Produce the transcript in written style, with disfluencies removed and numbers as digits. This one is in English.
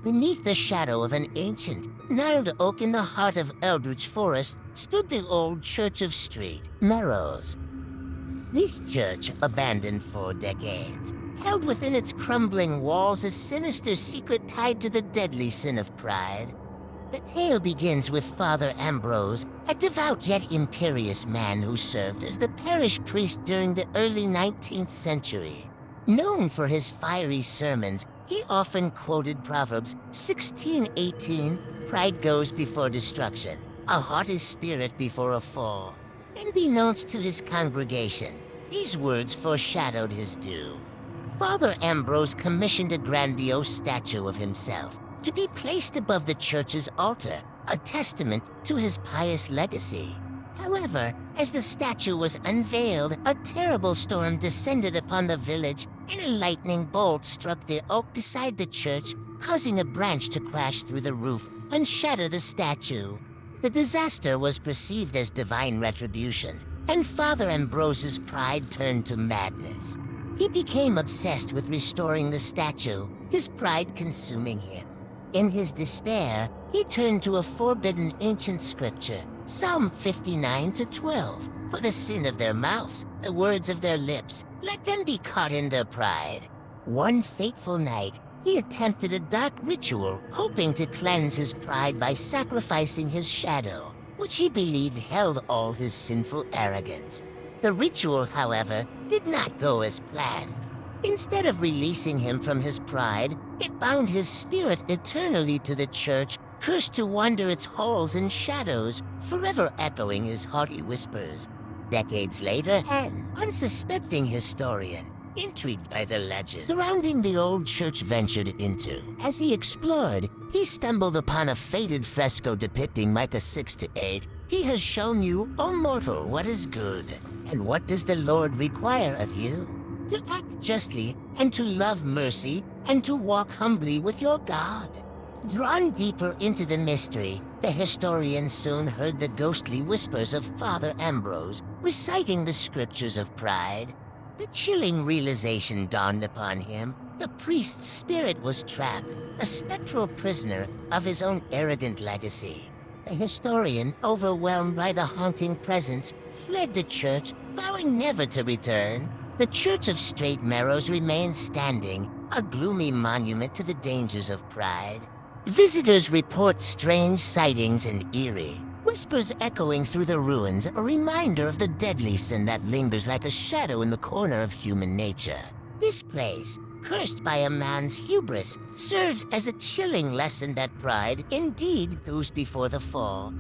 Beneath the shadow of an ancient, gnarled oak in the heart of Eldritch Forest stood the old Church of St. Merrows. This church, abandoned for decades, held within its crumbling walls a sinister secret tied to the deadly sin of pride. The tale begins with Father Ambrose, a devout yet imperious man who served as the parish priest during the early 19th century. Known for his fiery sermons, he often quoted Proverbs 16:18, "Pride goes before destruction, a haughty spirit before a fall." Unbeknownst to his congregation, these words foreshadowed his doom. Father Ambrose commissioned a grandiose statue of himself to be placed above the church's altar, a testament to his pious legacy. However, as the statue was unveiled, a terrible storm descended upon the village, and a lightning bolt struck the oak beside the church, causing a branch to crash through the roof and shatter the statue. The disaster was perceived as divine retribution, and Father Ambrose's pride turned to madness. He became obsessed with restoring the statue, his pride consuming him. In his despair, he turned to a forbidden ancient scripture, Psalm 59:12. "For the sin of their mouths, the words of their lips, let them be caught in their pride." One fateful night, he attempted a dark ritual, hoping to cleanse his pride by sacrificing his shadow, which he believed held all his sinful arrogance. The ritual, however, did not go as planned. Instead of releasing him from his pride, it bound his spirit eternally to the church, cursed to wander its halls and shadows, forever echoing his haughty whispers. Decades later, an unsuspecting historian, intrigued by the legend surrounding the old church, ventured into. As he explored, he stumbled upon a faded fresco depicting Micah 6-8. "He has shown you, O mortal, what is good. And what does the Lord require of you? To act justly, and to love mercy, and to walk humbly with your God." Drawn deeper into the mystery, the historian soon heard the ghostly whispers of Father Ambrose, reciting the scriptures of pride. The chilling realization dawned upon him. The priest's spirit was trapped, a spectral prisoner of his own arrogant legacy. The historian, overwhelmed by the haunting presence, fled the church, vowing never to return. The Church of St. Merrows remains standing, a gloomy monument to the dangers of pride. Visitors report strange sightings and eerie whispers echoing through the ruins, a reminder of the deadly sin that lingers like a shadow in the corner of human nature. This place, cursed by a man's hubris, serves as a chilling lesson that pride indeed goes before the fall.